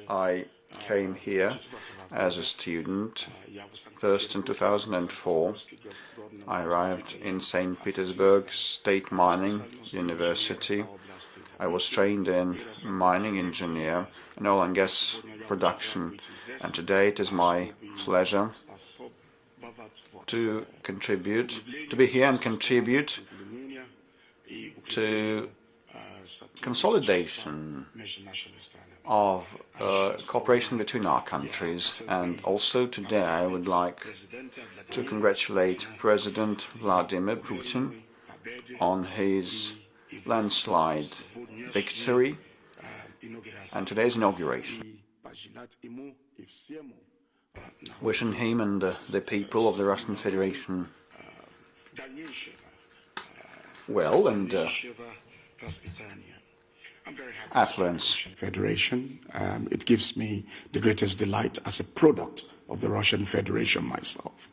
I came here as a student, first in 2004. I arrived in St. Petersburg State Mining University. I was trained in mining engineer and oil and gas production, and today it is my pleasure to be here and contribute to consolidation of cooperation between our countries. And also today I would like to congratulate President Vladimir Putin on his landslide victory and today's inauguration. Wishing him and the people of the Russian Federation well and affluence. Federation. It gives me the greatest delight as a product of the Russian Federation myself.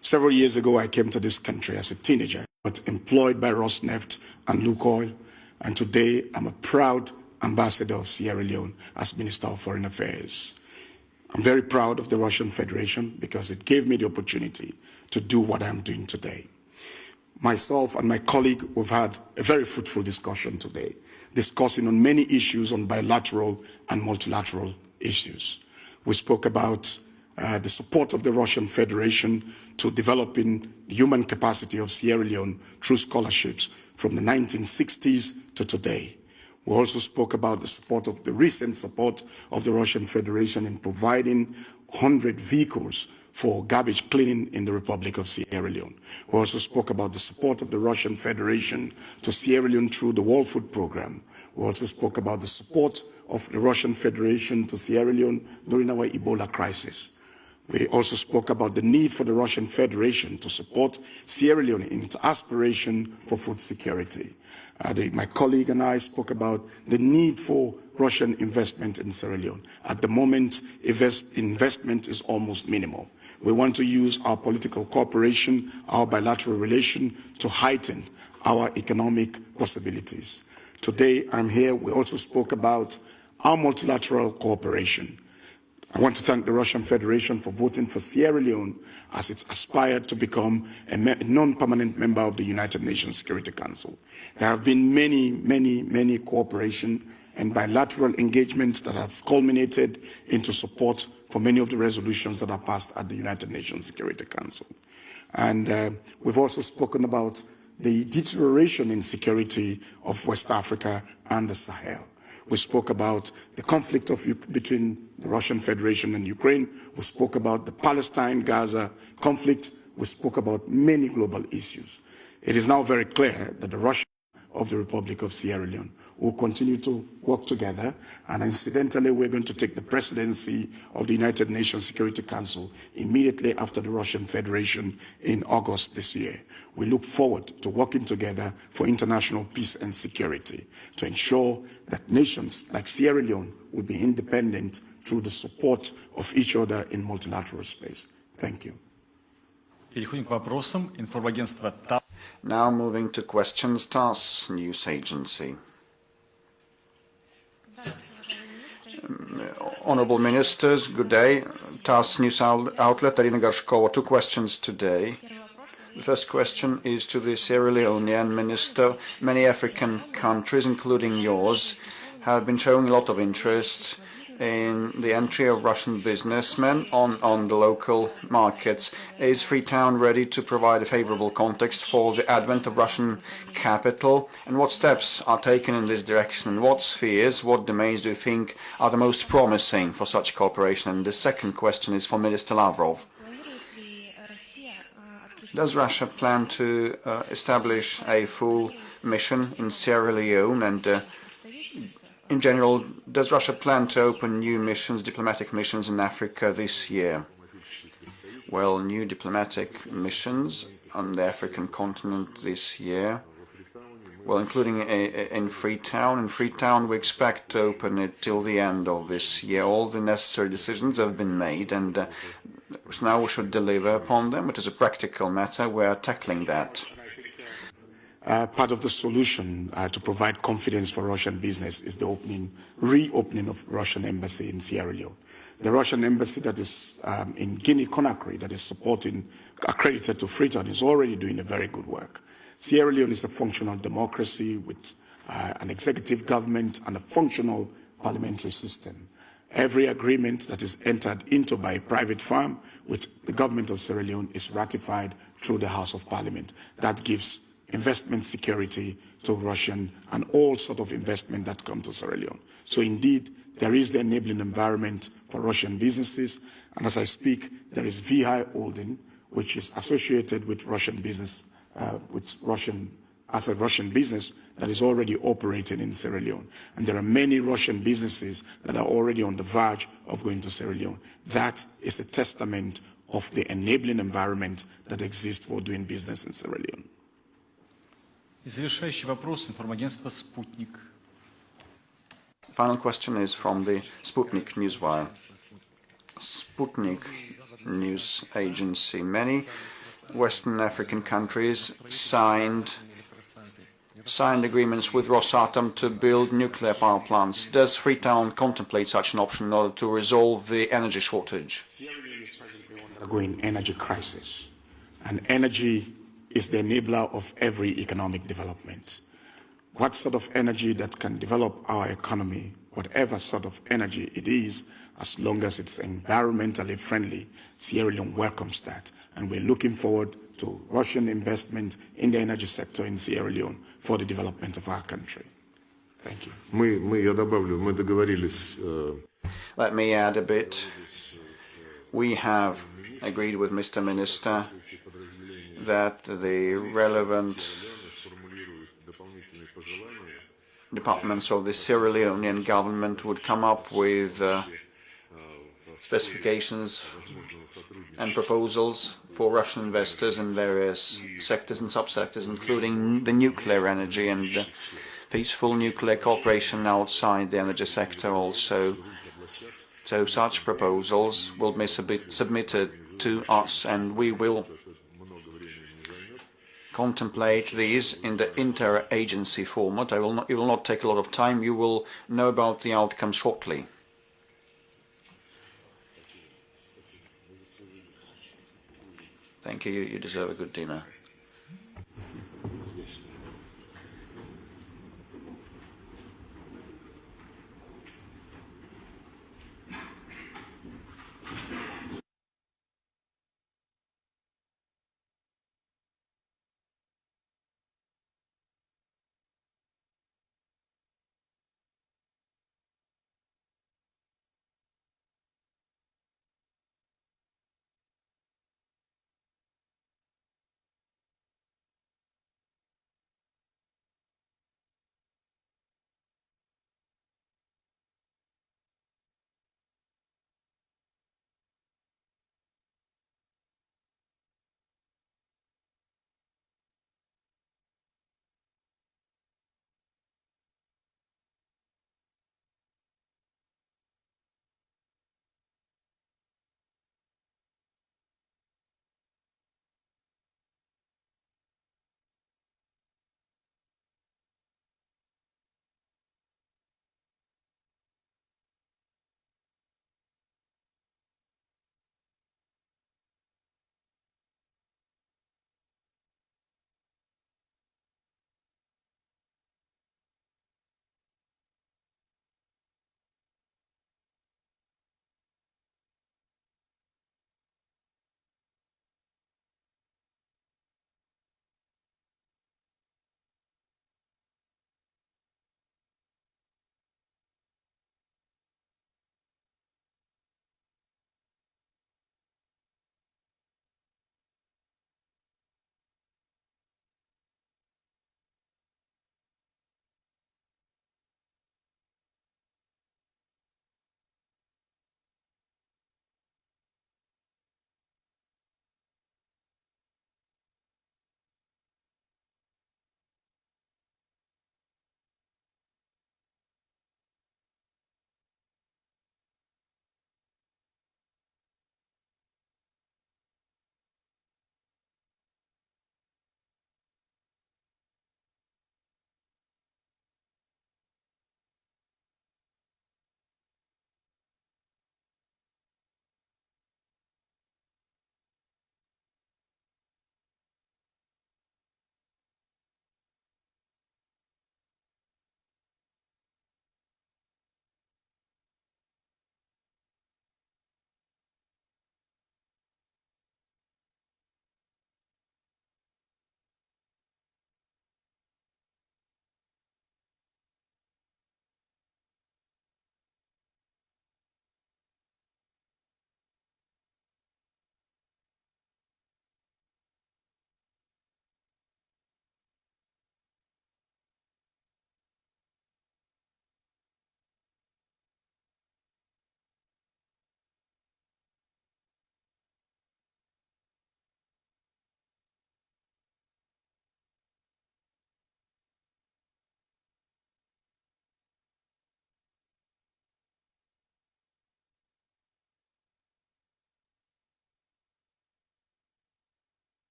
Several years ago, I came to this country as a teenager, but employed by Rosneft and Lukoil, and today I'm a proud ambassador of Sierra Leone as Minister of Foreign Affairs. I'm very proud of the Russian Federation because it gave me the opportunity to do what I'm doing today. Myself and my colleague, we've had a very fruitful discussion today, discussing on many issues on bilateral and multilateral issues. We spoke about the support of the Russian Federation to developing the human capacity of Sierra Leone through scholarships from the 1960s to today. We also spoke about the recent support of the Russian Federation in providing 100 vehicles for garbage cleaning in the Republic of Sierra Leone. We also spoke about the support of the Russian Federation to Sierra Leone through the World Food Programme. We also spoke about the support of the Russian Federation to Sierra Leone during our Ebola crisis. We also spoke about the need for the Russian Federation to support Sierra Leone in its aspiration for food security. My colleague and I spoke about the need for Russian investment in Sierra Leone. At the moment, investment is almost minimal. We want to use our political cooperation, our bilateral relation to heighten our economic possibilities. Today, I'm here. We also spoke about our multilateral cooperation. I want to thank the Russian Federation for voting for Sierra Leone as it aspired to become a non-permanent member of the United Nations Security Council. There have been many cooperation and bilateral engagements that have culminated into support for many of the resolutions that are passed at the United Nations Security Council. And we've also spoken about the deterioration in security of West Africa and the Sahel. We spoke about the conflict between the Russian Federation and Ukraine. We spoke about the Palestine-Gaza conflict. We spoke about many global issues. It is now very clear that the Russia of the Republic of Sierra Leone will continue to work together, and incidentally, we're going to take the presidency of the United Nations Security Council immediately after the Russian Federation in August this year. We look forward to working together for international peace and security to ensure that nations like Sierra Leone will be independent through the support of each other in multilateral space. Thank you. Переходим к вопросам. Информагентство ТАСС. Now moving to questions, TASS News Agency. Honorable Ministers, good day. TASS News Outlet, Arina Gorshkova. Two questions today. The first question is to the Sierra Leonean minister. Many African countries, including yours, have been showing a lot of interest in the entry of Russian businessmen on the local markets. Is Freetown ready to provide a favorable context for the advent of Russian capital? And what steps are taken in this direction? And what spheres, what domains do you think are the most promising for such cooperation? And the second question is for Minister Lavrov. Does Russia plan to establish a full mission in Sierra Leone? And in general, does Russia plan to open new missions, diplomatic missions in Africa this year? Well, new diplomatic missions on the African continent this year, well, including in Freetown. In Freetown, we expect to open it till the end of this year. All the necessary decisions have been made, and now we should deliver upon them. It is a practical matter. We are tackling that. Part of the solution to provide confidence for Russian business is the reopening of Russian embassy in Sierra Leone. The Russian embassy that is in Guinea-Conakry, that is accredited to Freetown, is already doing a very good work. Sierra Leone is a functional democracy with an executive government and a functional parliamentary system. Every agreement that is entered into by a private firm with the government of Sierra Leone is ratified through the House of Parliament. That gives investment security to Russian and all sort of investment that come to Sierra Leone. So indeed, there is the enabling environment for Russian businesses. And as I speak, there is VI Holding, which is associated with Russian business, as a Russian business that is already operating in Sierra Leone. And there are many Russian businesses that are already on the verge of going to Sierra Leone. That is a testament of the enabling environment that exists for doing business in Sierra Leone. И завершающий вопрос информагентства «Спутник». Final question is from the Sputnik Newswire. Sputnik news agency. Many Western African countries signed agreements with Rosatom to build nuclear power plants. Does Freetown contemplate such an option in order to resolve the energy shortage? Sierra Leone is presently undergoing energy crisis, and energy is the enabler of every economic development. What sort of energy that can develop our economy, whatever sort of energy it is, as long as it's environmentally friendly, Sierra Leone welcomes that. And we're looking forward to Russian investment in the energy sector in Sierra Leone for the development of our country. Thank you. Я добавлю, мы договорились. Let me add a bit. We have agreed with Mr. Minister that the relevant departments of the Sierra Leonean government would come up with specifications and proposals for Russian investors in various sectors and subsectors, including the nuclear energy and peaceful nuclear cooperation outside the energy sector also. So such proposals will be submitted to us, and we will contemplate these in the inter-agency format. It will not take a lot of time. You will know about the outcome shortly. Thank you. You deserve a good dinner.